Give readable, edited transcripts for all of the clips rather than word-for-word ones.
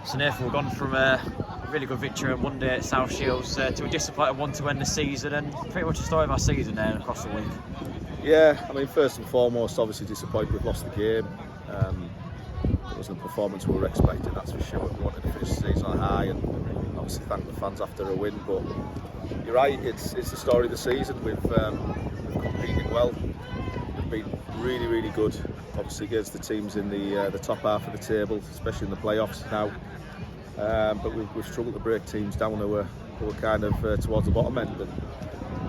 So Nathan, we've gone from a really good victory on Monday at South Shields to a disappointing one to end the season, and pretty much the story of our season now across the week. Yeah, I mean, first and foremost, obviously disappointed we've lost the game. It wasn't the performance we were expecting, that's for sure. We wanted to finish the season on a high and obviously thank the fans after a win, but you're right, it's the story of the season. We've competed well, we've been really good, obviously against the teams in the top half of the table, especially in the playoffs now. But we've struggled to break teams down who were kind of towards the bottom end. And,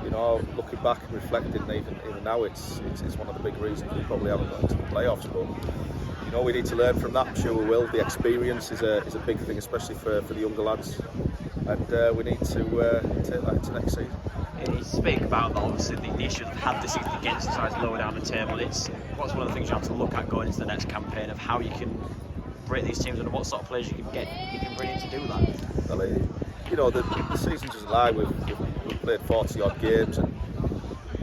you know, looking back and reflecting, even now, it's one of the big reasons we probably haven't got into the playoffs. But you know, we need to learn from that. I'm sure we will. The experience is a big thing, especially for the younger lads, and we need to take that into next season. You speak about obviously the issue they've had this season against the sides lower down the table. What's one of the things you have to look at going into the next campaign of how you can break these teams and what sort of players you can bring in to do that. Well, you know, the season doesn't lie. We've played 40 odd games and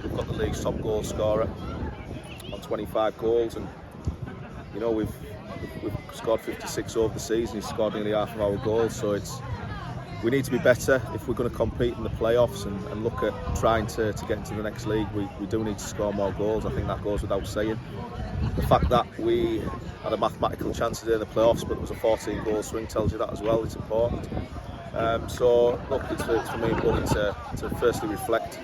we've got the league's top goal scorer on 25 goals, and you know we've scored 56 over the season. He's scored nearly half of our goals, so we need to be better if we're going to compete in the playoffs and look at trying to get into the next league. We do need to score more goals. I think that goes without saying. The fact that we had a mathematical chance today in the playoffs, but there was a 14-goal swing, tells you that as well. It's important. So look, it's for me important to firstly reflect,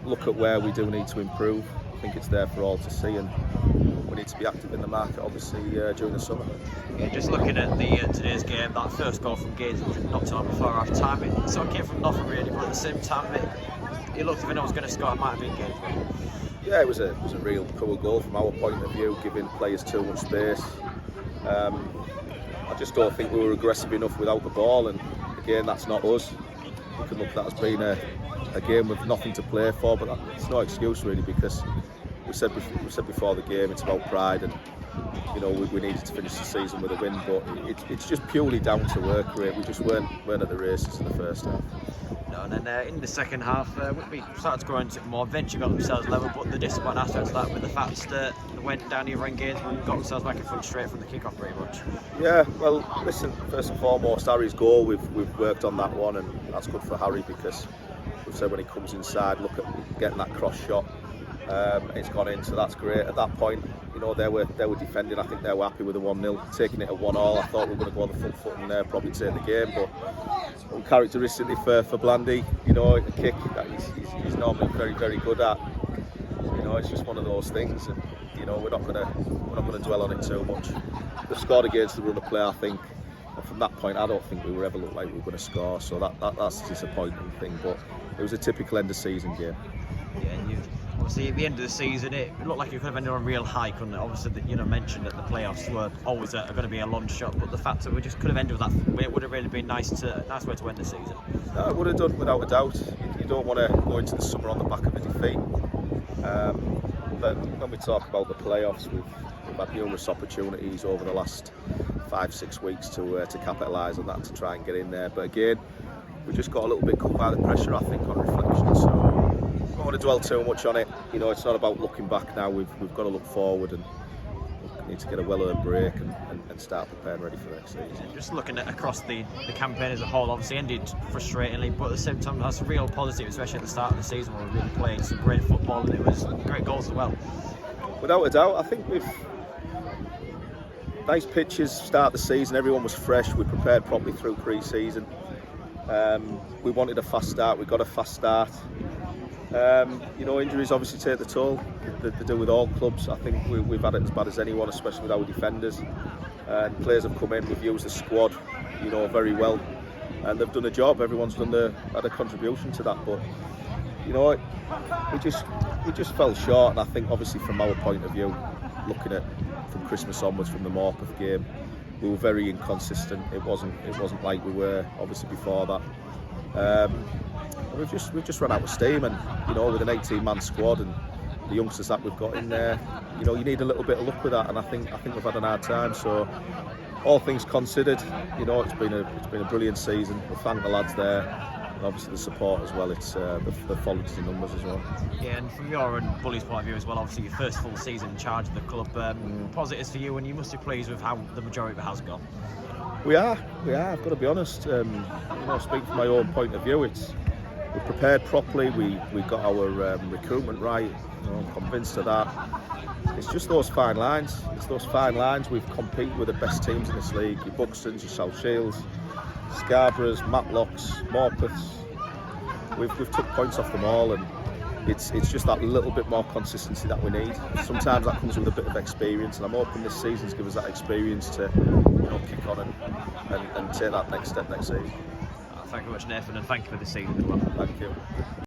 look at where we do need to improve. I think it's there for all to see, and we need to be active in the market, obviously, during the summer. Yeah, just looking at today's game, that first goal from Gainsborough knocked on before half time. It sort of came from nothing really, but at the same time, it looked if anyone was going to score, it might have been Gainsborough. Yeah, it was a real poor goal from our point of view, giving players too much space. I just don't think we were aggressive enough without the ball, and again, that's not us. You can look at that as being a game with nothing to play for, but it's no excuse really, because we said before the game it's about pride, and you know we needed to finish the season with a win, but it's just purely down to work rate. We just weren't at the races in the first half. No, and then in the second half, we started to grow into it more. Eventually got themselves level, but the disappointing aspect of that with the fact that they went down the other Gainsborough and got themselves back in front straight from the kick-off pretty much. Yeah, well, listen, first and foremost, Harry's goal, we've worked on that one, and that's good for Harry, because we've said when he comes inside, look at getting that cross shot. It's gone in, so that's great. At that point, you know, they were defending. I think they were happy with the 1-0, taking it at 1-1. I thought we were going to go on the front foot and probably take the game, but uncharacteristically for Blandy, you know, the kick that he's normally very good at. You know, it's just one of those things, and you know, we're not going to dwell on it too much. They've scored against the run of play, I think. And from that point, I don't think we were ever looked like we were going to score. So that's a disappointing thing. But it was a typical end of season game. Yeah, and obviously at the end of the season, it looked like you could have ended on a real high, couldn't it? Obviously, you know, mentioned that the playoffs were always going to be a long shot, but the fact that we just could have ended with that, it would have really been nice way to end the season. No, it would have done without a doubt. You don't want to go into the summer on the back of a defeat. But when we talk about the playoffs, we've had numerous opportunities over the last 5-6 weeks to capitalise on that, to try and get in there. But again, we just got a little bit caught by the pressure, I think, on reflection. So I don't want to dwell too much on it. You know, it's not about looking back now. We've got to look forward, and we need to get a well-earned break and start preparing ready for next season. Just looking at across the campaign as a whole, obviously ended frustratingly, but at the same time that's a real positive, especially at the start of the season where we really played some great football and it was great goals as well. Without a doubt, I think we've nice pitches, start the season, everyone was fresh, we prepared properly through pre-season. We wanted a fast start, we got a fast start. You know, injuries obviously take the toll. They do with all clubs. I think we've had it as bad as anyone, especially with our defenders. And players have come in. We've used the squad, you know, very well, and they've done a job. Everyone's had a contribution to that. But you know, we just fell short. And I think obviously from our point of view, looking at from Christmas onwards, from the Morpeth game, we were very inconsistent. It wasn't like we were obviously before that. We've just run out of steam, and you know, with an 18-man squad and the youngsters that we've got in there, you know, you need a little bit of luck with that, and I think we've had an hard time. So all things considered, you know, it's been a brilliant season. We thank the lads there, and obviously the support as well. It's they've followed us in numbers as well. Yeah, and from your and Bully's point of view as well, obviously your first full season in charge of the club, positives for you, and you must be pleased with how the majority of it has gone. We are. I've got to be honest. Speaking from my own point of view, we're prepared properly. We got our recruitment right. I'm convinced of that. It's just those fine lines. We've competed with the best teams in this league. Your Buxtons, your South Shields, Scarboroughs, Matlocks, Morpeths. We've took points off them all, and it's just that little bit more consistency that we need. Sometimes that comes with a bit of experience, and I'm hoping this season's give us that experience to kick on and take that next step next season. Thank you very much, Nathan, and thank you for this season as well. Thank you.